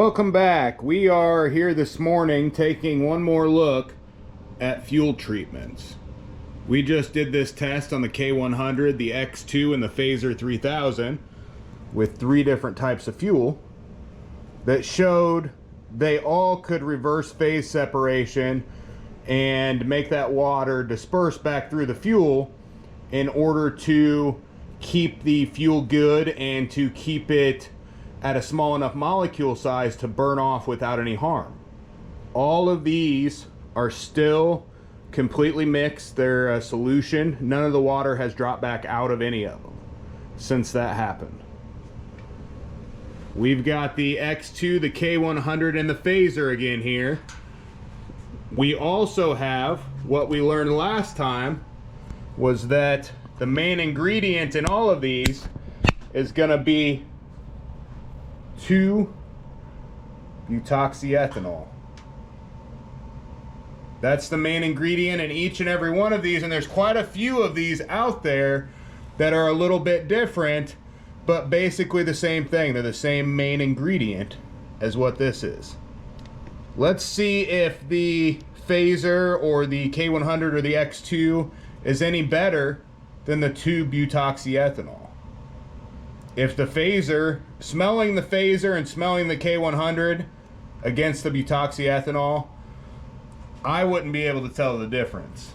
Welcome back. We are here this morning taking one more look at fuel treatments. We just did this test on the K100, the X2, and the Phaser 3000 with 3 different types of fuel that showed they all could reverse phase separation and make that water disperse back through the fuel in order to keep the fuel good and to keep it at a small enough molecule size to burn off without any harm. All of these are still completely mixed. They're a solution. None of the water has dropped back out of any of them since that happened. We've got the X2, the K100, and the Phaser again here. We also have what we learned last time was that the main ingredient in all of these is going to be 2-butoxyethanol. That's the main ingredient in each and every one of these, and there's quite a few of these out there that are a little bit different, but basically the same thing. They're the same main ingredient as what this is. Let's see if the Phaser or the K100 or the X2 is any better than the 2-butoxyethanol. If the Phaser, smelling the Phaser and smelling the K100 against the butoxyethanol, I wouldn't be able to tell the difference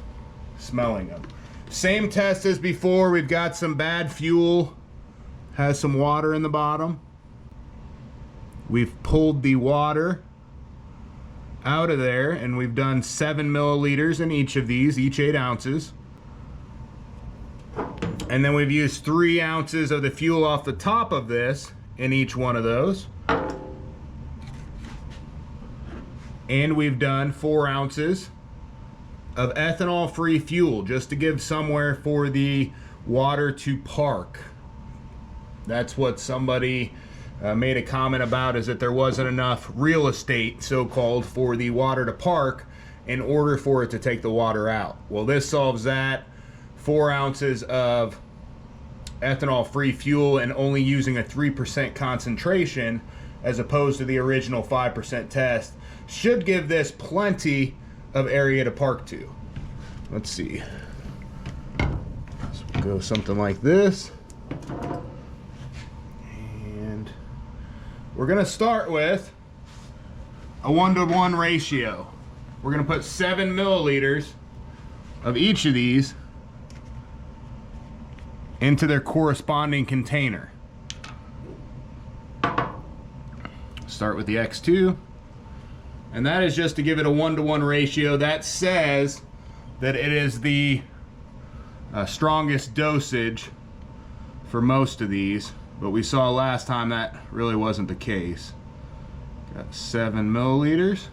smelling them. Same test as before. We've got some bad fuel, has some water in the bottom. We've pulled the water out of there and we've done 7 milliliters in each of these, each 8 ounces. And then we've used 3 ounces of the fuel off the top of this in each one of those. And we've done 4 ounces of ethanol-free fuel just to give somewhere for the water to park. That's what somebody made a comment about, is that there wasn't enough real estate, so-called, for the water to park in order for it to take the water out. Well, this solves that. 4 ounces of ethanol-free fuel and only using a 3% concentration as opposed to the original 5% test should give this plenty of area to park to. Let's see. So we'll go something like this. And we're going to start with a 1-to-1 ratio. We're going to put 7 milliliters of each of these into their corresponding container. Start with the X2, and that is just to give it a 1-to-1 ratio. That says that it is the strongest dosage for most of these, but we saw last time that really wasn't the case. Got 7 milliliters.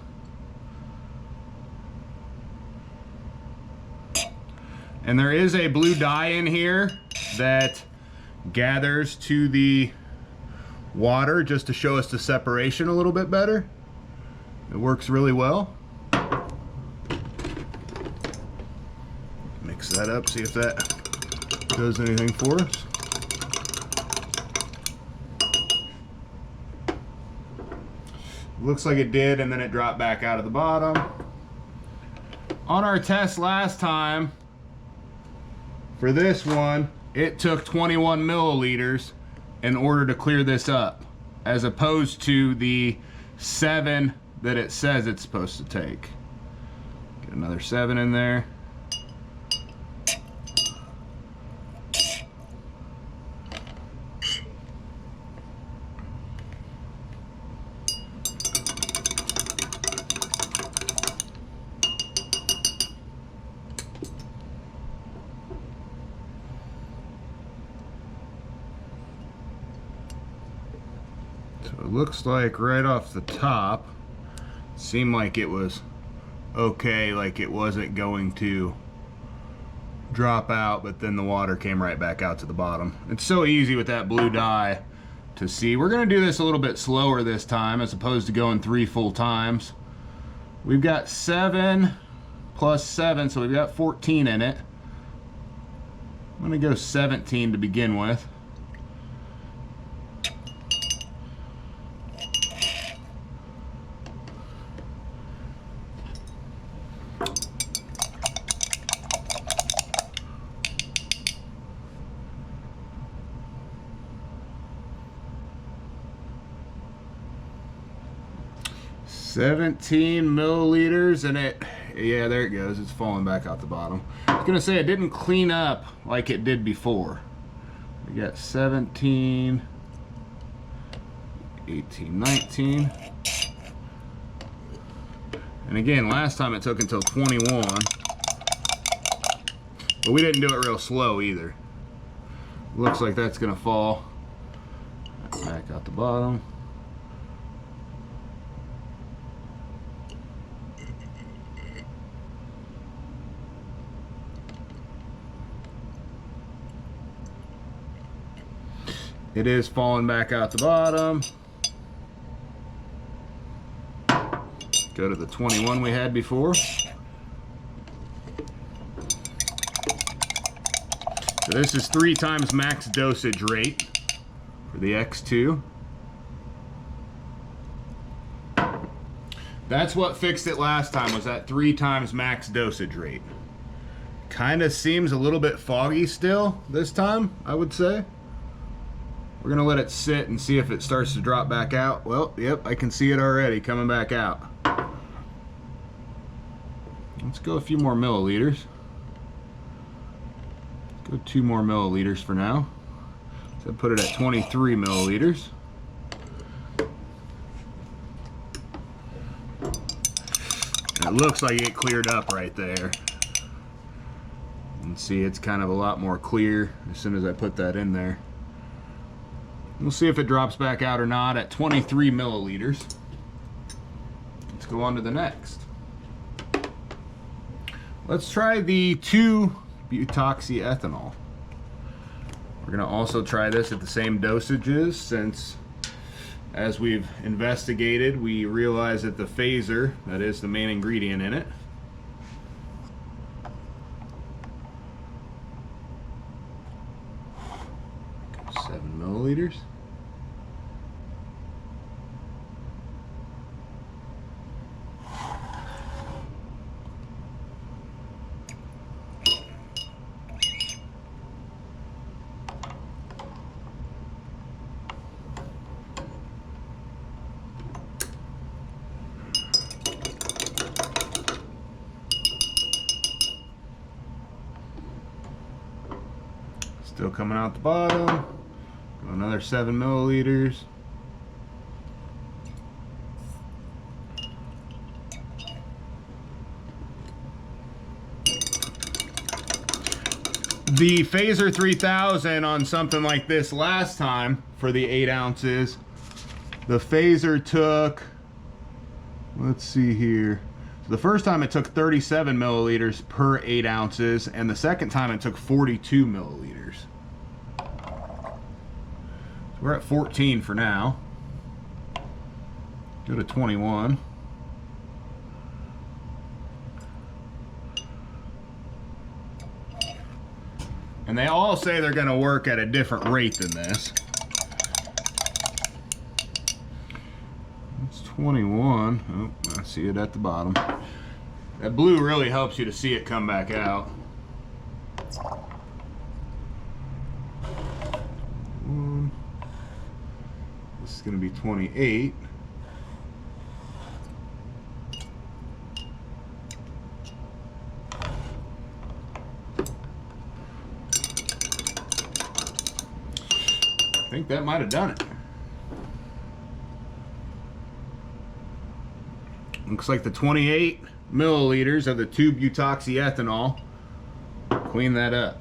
And there is a blue dye in here that gathers to the water just to show us the separation a little bit better. It works really well. Mix that up, see if that does anything for us. Looks like it did, and then it dropped back out of the bottom. On our test last time, for this one, it took 21 milliliters in order to clear this up, as opposed to the 7 that it says it's supposed to take. Get another 7 in there. So it looks like right off the top, it seemed like it was okay, like it wasn't going to drop out, but then the water came right back out to the bottom. It's so easy with that blue dye to see. We're going to do this a little bit slower this time as opposed to going 3 full times. We've got 7 plus 7, so we've got 14 in it. I'm going to go 17 to begin with. 17 milliliters, and yeah, there it goes. It's falling back out the bottom. I was gonna say it didn't clean up like it did before. We got 17, 18, 19. And again, last time it took until 21. But we didn't do it real slow either. Looks like that's gonna fall back out the bottom. It is falling back out the bottom. Go to the 21 we had before. So this is 3 times max dosage rate for the X2. That's what fixed it last time, was that 3 times max dosage rate. Kind of seems a little bit foggy still this time, I would say. We're gonna let it sit and see if it starts to drop back out. Well, yep, I can see it already coming back out. Let's go a few more milliliters. Let's go 2 more milliliters for now. So put it at 23 milliliters. And it looks like it cleared up right there. And see, it's kind of a lot more clear as soon as I put that in there. We'll see if it drops back out or not at 23 milliliters. Let's go on to the next. Let's try the 2-butoxyethanol. We're going to also try this at the same dosages, since as we've investigated, we realize that the phaser, that is the main ingredient in it, milliliters. Still coming out the bottom. Another 7 milliliters. The Phaser 3000 on something like this last time for the 8 ounces, the Phaser took, let's see here, so the first time it took 37 milliliters per 8 ounces, and the second time it took 42 milliliters. We're at 14 for now. Go to 21. And they all say they're going to work at a different rate than this. It's 21. Oh, I see it at the bottom. That blue really helps you to see it come back out. This is going to be 28. I think that might have done it. Looks like the 28 milliliters of the 2-butoxyethanol clean that up.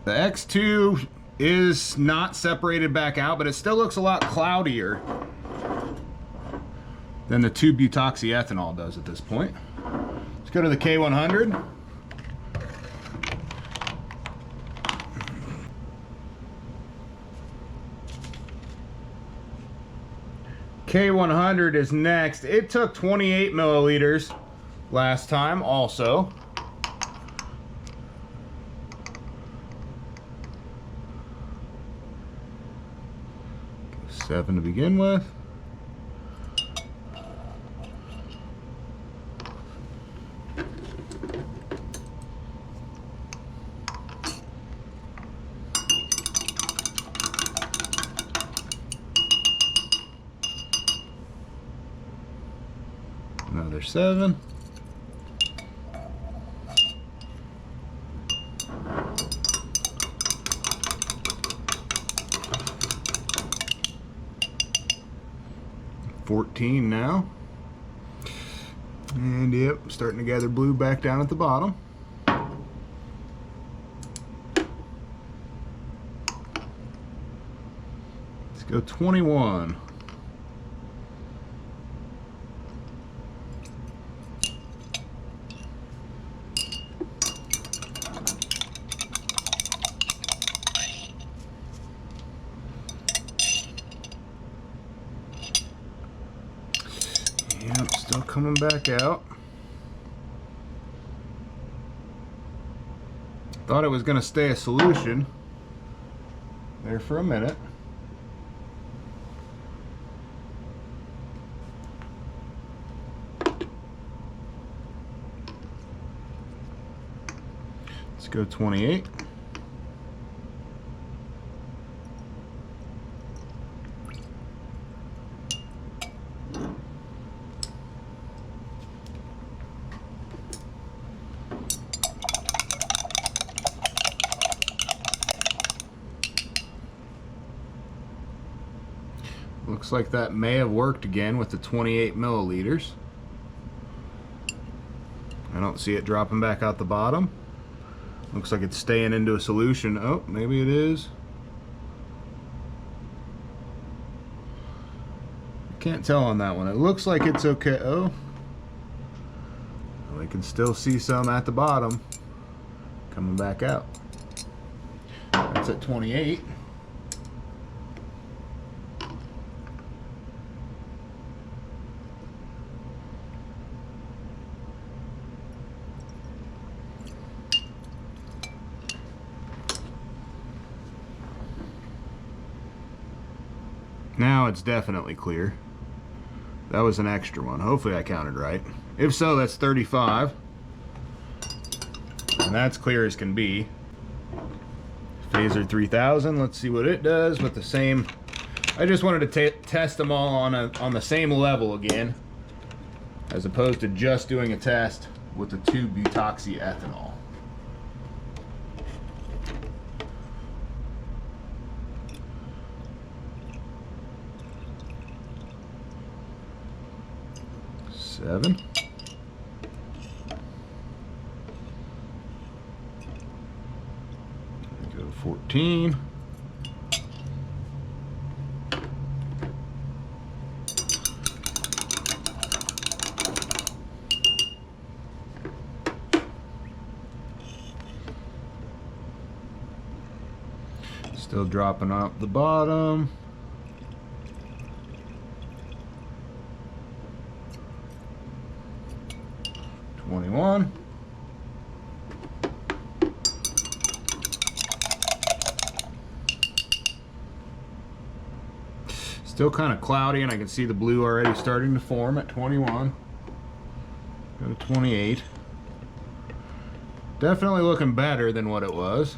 The X2 is not separated back out, but it still looks a lot cloudier than the 2-butoxyethanol does at this point. Let's go to the K100. K100 is next. It took 28 milliliters last time also. 7 to begin with. Another 7. $14 now. And yep, starting to gather blue back down at the bottom. Let's go 21. Yep, still coming back out. Thought it was going to stay a solution there for a minute. Let's go 28. Looks like that may have worked again with the 28 milliliters. I don't see it dropping back out the bottom. Looks like it's staying into a solution. Oh, maybe it is. Can't tell on that one. It looks like it's okay. Oh, we can still see some at the bottom coming back out. That's at 28. Now it's definitely clear. That was an extra one. Hopefully I counted right. If so, that's 35. And that's clear as can be. Phaser 3000, let's see what it does with the same. I just wanted to test them all on the same level again, as opposed to just doing a test with the 2-butoxy ethanol. Seven. Go 14. Still dropping out the bottom. 21. Still kind of cloudy, and I can see the blue already starting to form at 21. Go to 28. Definitely looking better than what it was.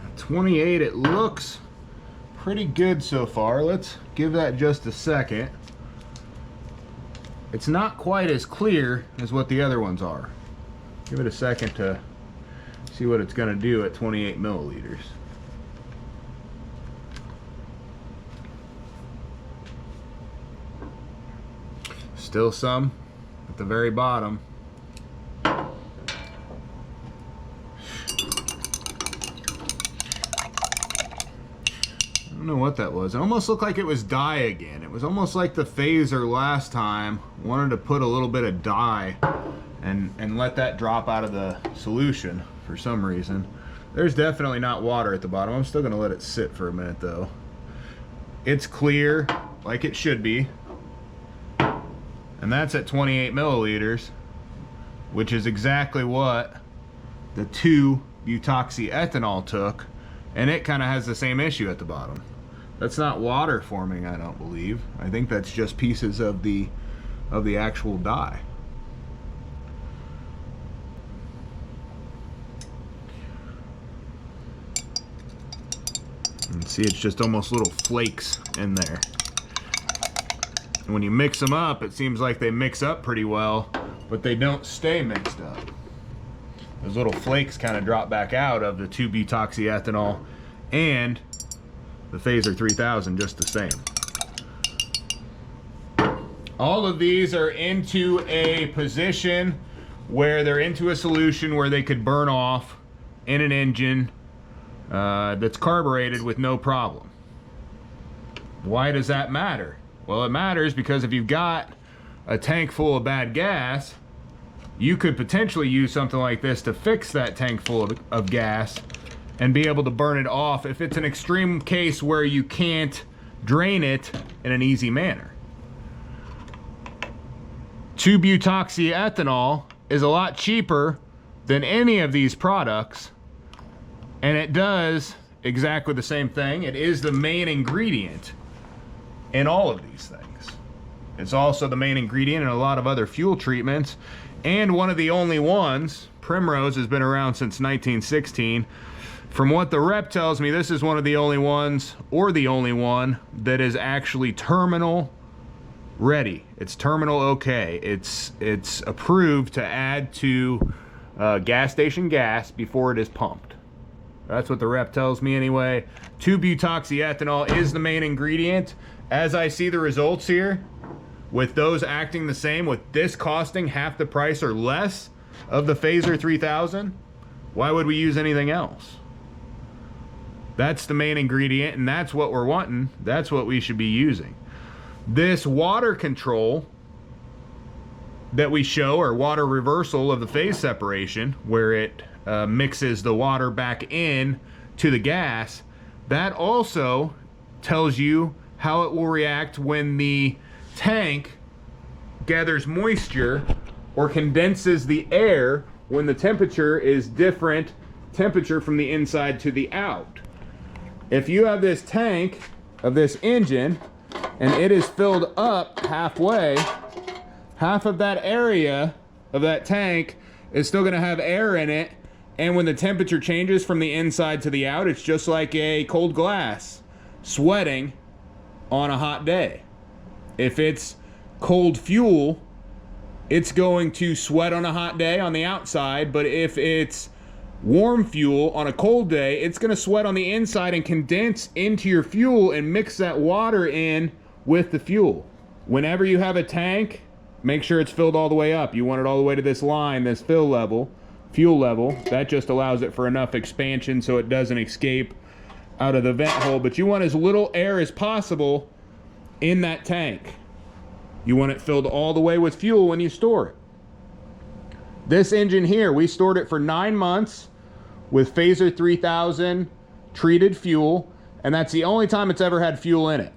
At 28, it looks pretty good so far. Let's give that just a second. It's not quite as clear as what the other ones are. Give it a second to see what it's going to do at 28 milliliters. Still some at the very bottom. I don't know what that was. It almost looked like it was dye again. It was almost like the phaser last time wanted to put a little bit of dye and let that drop out of the solution for some reason. There's definitely not water at the bottom. I'm still gonna let it sit for a minute though. It's clear like it should be. And that's at 28 milliliters, which is exactly what the 2-butoxy ethanol took, and it kind of has the same issue at the bottom. That's not water forming, I don't believe. I think that's just pieces of the actual dye. See, it's just almost little flakes in there. And when you mix them up, it seems like they mix up pretty well, but they don't stay mixed up. Those little flakes kind of drop back out of the 2-butoxyethanol and the Phaser 3000 just the same. All of these are into a position where they're into a solution where they could burn off in an engine that's carbureted with no problem. Why does that matter? Well, it matters because if you've got a tank full of bad gas, you could potentially use something like this to fix that tank full of gas and be able to burn it off if it's an extreme case where you can't drain it in an easy manner. 2-butoxyethanol is a lot cheaper than any of these products, and it does exactly the same thing. It is the main ingredient in all of these things. It's also the main ingredient in a lot of other fuel treatments, and one of the only ones. Primrose has been around since 1916. From what the rep tells me, this is one of the only ones, or the only one, that is actually terminal ready. It's terminal okay. It's approved to add to gas station gas before it is pumped. That's what the rep tells me anyway. 2-butoxyethanol is the main ingredient. As I see the results here, with those acting the same, with this costing half the price or less of the Phaser 3000, why would we use anything else? That's the main ingredient, and that's what we're wanting. That's what we should be using. This water control that we show, or water reversal of the phase separation, where it mixes the water back in to the gas, that also tells you how it will react when the tank gathers moisture or condenses the air when the temperature is different temperature from the inside to the out. If you have this tank of this engine and it is filled up halfway, half of that area of that tank is still going to have air in it, and when the temperature changes from the inside to the out, it's just like a cold glass sweating on a hot day. If it's cold fuel, it's going to sweat on a hot day on the outside, but if it's warm fuel on a cold day, it's going to sweat on the inside and condense into your fuel and mix that water in with the fuel. Whenever you have a tank, make sure it's filled all the way up. You want it all the way to this line, this fuel level. That just allows it for enough expansion so it doesn't escape out of the vent hole, but you want as little air as possible in that tank. You want it filled all the way with fuel when you store it. This engine here, we stored it for 9 months with Phaser 3000 treated fuel, and that's the only time it's ever had fuel in it.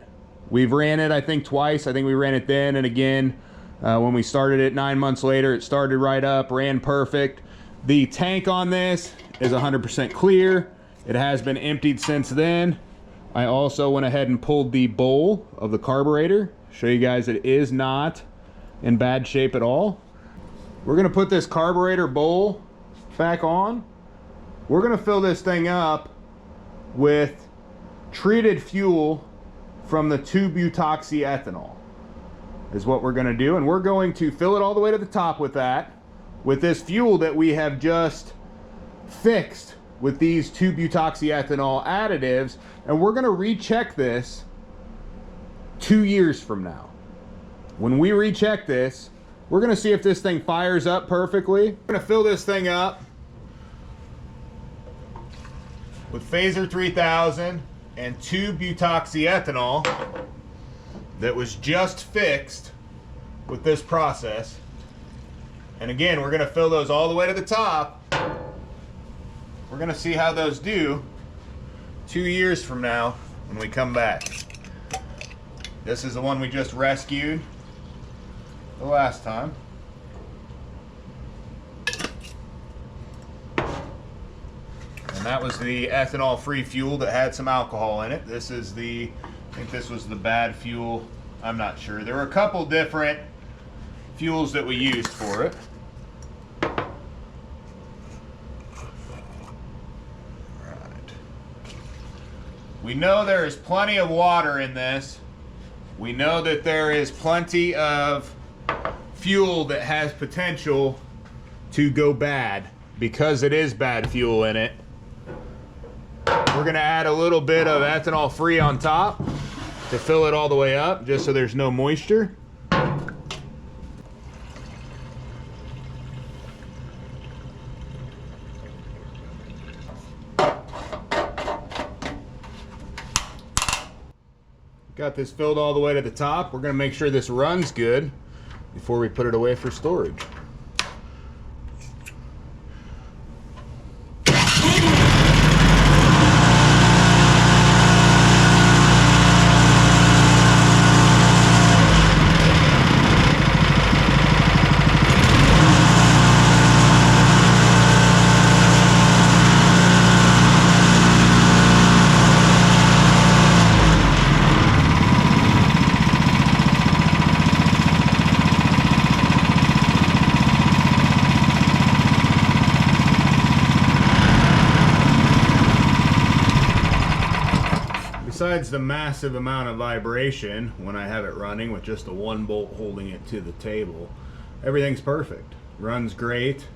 We've ran it, I think, twice. I think we ran it then and again. When we started it 9 months later, it started right up, ran perfect. The tank on this is 100% clear. It has been emptied since then. I also went ahead and pulled the bowl of the carburetor. Show you guys it is not in bad shape at all. We're gonna put this carburetor bowl back on. We're gonna fill this thing up with treated fuel from the 2-butoxyethanol is what we're gonna do. And we're going to fill it all the way to the top with that, with this fuel that we have just fixed with these 2-butoxyethanol additives, and we're gonna recheck this 2 years from now. When we recheck this, we're gonna see if this thing fires up perfectly. We're gonna fill this thing up with Phaser 3000 and 2-butoxyethanol that was just fixed with this process. And again, we're gonna fill those all the way to the top. We're gonna see how those do 2 years from now when we come back. This is the one we just rescued the last time. And that was the ethanol-free fuel that had some alcohol in it. This is the, I think this was the bad fuel. I'm not sure. There were a couple different fuels that we used for it. We know there is plenty of water in this. We know that there is plenty of fuel that has potential to go bad because it is bad fuel in it. We're gonna add a little bit of ethanol free on top to fill it all the way up, just so there's no moisture. Got this filled all the way to the top. We're gonna make sure this runs good before we put it away for storage. Besides the massive amount of vibration when I have it running with just the one bolt holding it to the table, everything's perfect. Runs great.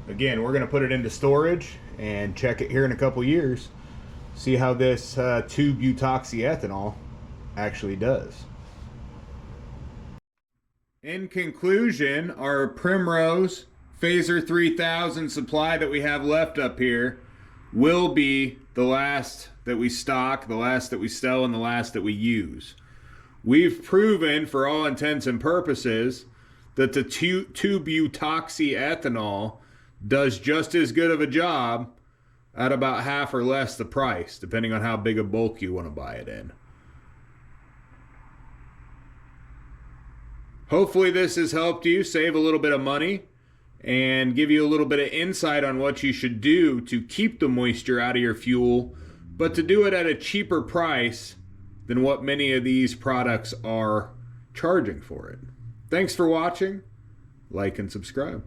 Again, we're going to put it into storage and check it here in a couple years. See how this 2-butoxyethanol actually does. In conclusion, our Primrose Phaser 3000 supply that we have left up here will be the last that we stock, the last that we sell, and the last that we use. We've proven, for all intents and purposes, that the 2-butoxyethanol does just as good of a job at about half or less the price, depending on how big a bulk you want to buy it in. Hopefully this has helped you save a little bit of money and give you a little bit of insight on what you should do to keep the moisture out of your fuel, but to do it at a cheaper price than what many of these products are charging for it. Thanks for watching. Like and subscribe.